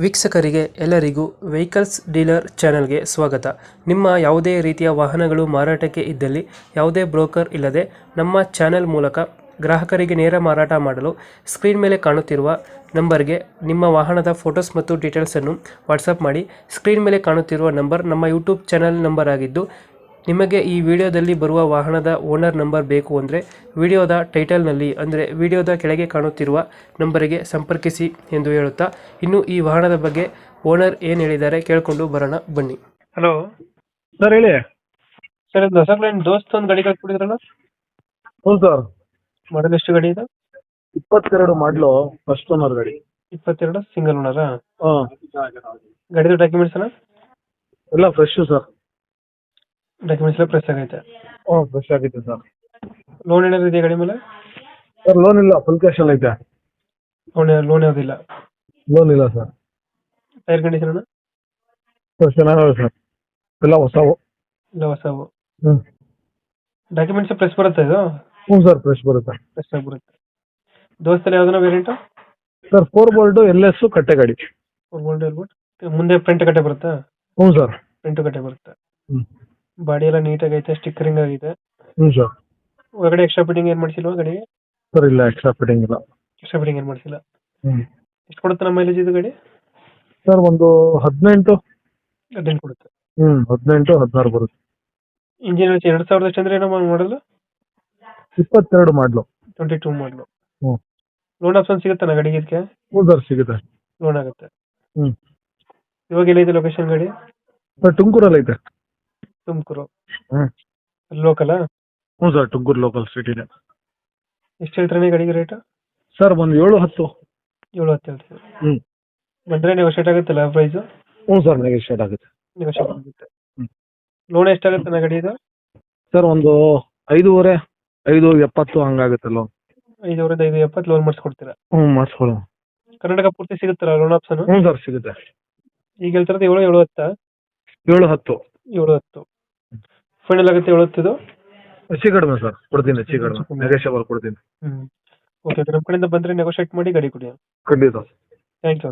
ವೀಕ್ಷಕರಿಗೆ ಎಲ್ಲರಿಗೂ vehicles dealer ಚಾನೆಲ್ಗೆ ಸ್ವಾಗತ. ನಿಮ್ಮ ಯಾವುದೇ ರೀತಿಯ ವಾಹನಗಳು ಮಾರಾಟಕ್ಕೆ ಇದ್ದಲ್ಲಿ ಯಾವುದೇ ಬ್ರೋಕರ್ ಇಲ್ಲದೆ ನಮ್ಮ ಚಾನೆಲ್ ಮೂಲಕ ಗ್ರಾಹಕರಿಗೆ ನೇರ ಮಾರಾಟ ಮಾಡಲು ಸ್ಕ್ರೀನ್ ಮೇಲೆ ಕಾಣುತ್ತಿರುವ ನಂಬರ್ಗೆ ನಿಮ್ಮ ವಾಹನದ ಫೋಟೋಸ್ ಮತ್ತು ಡೀಟೇಲ್ಸನ್ನು ವಾಟ್ಸಪ್ ಮಾಡಿ. ಸ್ಕ್ರೀನ್ ಮೇಲೆ ಕಾಣುತ್ತಿರುವ ನಂಬರ್ ನಮ್ಮ ಯೂಟ್ಯೂಬ್ ಚಾನೆಲ್ ನಂಬರ್ ಆಗಿದ್ದು, ನಿಮಗೆ ಈ ವಿಡಿಯೋದಲ್ಲಿ ಬರುವ ವಾಹನದ ಓನರ್ ನಂಬರ್ ಬೇಕು ಅಂದರೆ ವಿಡಿಯೋದ ಟೈಟಲ್ನಲ್ಲಿ ಅಂದರೆ ವಿಡಿಯೋದ ಕೆಳಗೆ ಕಾಣುತ್ತಿರುವ ನಂಬರಿಗೆ ಸಂಪರ್ಕಿಸಿ ಎಂದು ಹೇಳುತ್ತಾ, ಇನ್ನು ಈ ವಾಹನದ ಬಗ್ಗೆ ಓನರ್ ಏನು ಹೇಳಿದ್ದಾರೆ ಕೇಳಿಕೊಂಡು ಬರೋಣ ಬನ್ನಿ. ಹಲೋ ಸರ್ ಹೇಳಿ. ಸರ್, ಇದು ಹೊಸ ಕ್ಲೈಂಟ್ ದೋಸ್ತ್ ಒಂದು ಗಾಡಿ ಕಳ್ಸ್ಕೊಟ್ಟಿದ್ರಲ್ಲ, ಹ್ಞೂ ಸರ್, ಮಾಡಲ್ ಎಷ್ಟು ಗಾಡಿ ಇದು? 22 ಮಾಡಲು ಫಸ್ಟ್ ಓನರ್ ಗಾಡಿ. 22 ಸಿಂಗಲ್ ಓನರಾ? ಹಾಂ, ಗಾಡಿದು ಡಾಕ್ಯುಮೆಂಟ್ಸ್ ಅಲ್ಲ? ಎಲ್ಲ ಫ್ರೆಶ್ ಸರ್. ಡಾಕ್ಯುಮೆಂಟ್ಸ್ ಎಲ್ಲ ಪ್ರೆಸ್ ಆಗೈತೆ. ಹ್ಞೂ, ಫ್ರೆಶ್ ಆಗಿದೆ ಸರ್. ಲೋನ್ ಏನಾದ್ರು ಇದೆಯಾ ಗಾಡಿ ಮೇಲೆ? ಸರ್ ಲೋನ್ ಇಲ್ಲ, ಫುಲ್ ಕ್ಯಾಶಲ್ಲಿ ಐತೆ. ಲೋನ್ ಯಾವುದಿಲ್ಲ? ಲೋನ್ ಇಲ್ಲ ಸರ್. ಟೈರ್ ಕಂಡೀಷನ್ ಸರ್ ಚೆನ್ನಾಗಿದೆ ಸರ್, ಎಲ್ಲ ಹೊಸವು. ಇಲ್ಲ ಹೊಸವು. ಹ್ಞೂ ಡಾಕ್ಯುಮೆಂಟ್ಸ್ ಪ್ರೆಸ್ ಬರುತ್ತೆ ಇದು? ಹ್ಞೂ ಸರ್, ಫ್ರೆಶ್ ಬರುತ್ತೆ. ಫ್ರೆಶ್ ಆಗಿ ಬರುತ್ತೆ. ದೋಸ್ತಲ್ಲಿ ಯಾವ್ದನ ವೇರಿಯಂಟು? ಸರ್ 4 ಬೋಲ್ಟು LS ಕಟ್ಟೆ ಗಾಡಿ. ಮುಂದೆ ಫ್ರಂಟ್ ಕಟ್ಟೆ ಬರುತ್ತಾ? ಹ್ಞೂ ಸರ್. ಫ್ರಂಟ್ ಕಟ್ಟೆ ಬರುತ್ತೆ. ಹ್ಞೂ ಬಾಡಿ ಎಲ್ಲ ನೀಟಾಗಿ ಐತೆ, ಸ್ಟಿಕ್ಕರಿಂಗ್ ಆಗಿದೆ. ಹ್ಞೂ ಸರ್. ಒಳಗಡೆ ಎಕ್ಸ್ಟ್ರಾ ಫಿಟ್ಟಿಂಗ್ ಏನು ಮಾಡಿಸಿಲ್ವಾ ಗಾಡಿಗೆ? ಸರ್ ಇಲ್ಲ, ಎಕ್ಸ್ಟ್ರಾ ಫಿಟ್ಟಿಂಗ್ ಇಲ್ಲ. ಎಕ್ಸ್ಟ್ರಾ ಫಿಟ್ಟಿಂಗ್ ಏನು ಮಾಡಿಸಿಲ್ಲ. ಹ್ಞೂ ಎಷ್ಟು ಕೊಡುತ್ತೆ ನಮ್ಮ ಮೈಲೇಜ್ ಇದು ಗಾಡಿ? ಸರ್ ಒಂದು 18. 18 ಕೊಡುತ್ತೆ. 18 16 ಬರುತ್ತೆ. ಇಂಜಿನ್ 2000 ಎಷ್ಟು ಅಂದ್ರೆ ಏನೋ ಮಾಡಲ್ಲ? 22 ಮಾಡಲು. 22 ಮಾಡಲು. ಹ್ಞೂ. ಲೋನ್ ಆಪ್ಷನ್ ಸಿಗುತ್ತಾ ಗಾಡಿಗೆ ಇದಕ್ಕೆ? ಹ್ಞೂ ಸರ್, ಸಿಗುತ್ತೆ. ಲೋನ್ ಆಗುತ್ತೆ. ಹ್ಞೂ. ಇವಾಗ ಎಲ್ಲೈತೆ ಲೊಕೇಶನ್ ಗಾಡಿ? ಸರ್ ತುಮಕೂರಲ್ಲಿ ಐತೆ. ತುಮಕೂರು ಹ್ಞೂ. ಲೋಕಲಾ? ಹ್ಞೂ ಸರ್, ತುಮಕೂರು ಲೋಕಲ್ ಸ್ಟ್ರೀಟ್ ಇದೆ. ಎಷ್ಟು ಹೇಳ್ತಾರೆ ಗಾಡಿಗೆ ರೇಟ್? ಸರ್ ಒಂದು 7-10. 7-10 ಹೇಳ್ತೀವಿ. ಹ್ಞೂ. ಬಂದರೆ ನೆಗೋಷಿಯೇಟ್ ಆಗುತ್ತಲ್ಲ ಪ್ರೈಸು? ಹ್ಞೂ ಸರ್, ನೆಗೋಷಿಯೇಟ್ ಆಗುತ್ತೆ. ನೆಗೋಷಿಯೇಟ್ ಆಗುತ್ತೆ. ಹ್ಞೂ. ಲೋನ್ ಎಷ್ಟಾಗುತ್ತೆ ನಾ ಗಾಡಿ ಇದು? ಸರ್ ಒಂದು 5.5 5.70 ಹಂಗಾಗುತ್ತೆ ಲೋನ್. 5 5.70 ಲೋನ್ ಮಾಡಿಸ್ಕೊಡ್ತೀರಾ? ಹ್ಞೂ, ಮಾಡಿಸ್ಕೊಳ್ಳೋಣ. ಕರ್ನಾಟಕ ಪೂರ್ತಿ ಸಿಗುತ್ತಲ್ಲ ಲೋನ್ ಆಪ್ಷನ್? ಹ್ಞೂ ಸರ್, ಸಿಗುತ್ತೆ. ಈಗ ಹೇಳ್ತಿರೋದು 7-10? 7-10. 7-10 ಫೈನಲ್ ಆಗುತ್ತೆ. 7-10 ಇದು ಹೆಚ್ಚು ಕಡಿಮೆ ಸರ್, ಕೊಡ್ತೀನಿ. ಹೆಚ್ಚು ಕಡಿಮೆ ನೆಗೋಷಿಯಬಲ್ ಕೊಡ್ತೀನಿ. ಓಕೆ, ನಮ್ಮ ಕಡೆಯಿಂದ ಬಂದರೆ ನೆಗೋಷಿಯೇಟ್ ಮಾಡಿ ಗಾಡಿ ಕೊಡಿ. ಖಂಡಿತ. Thank you.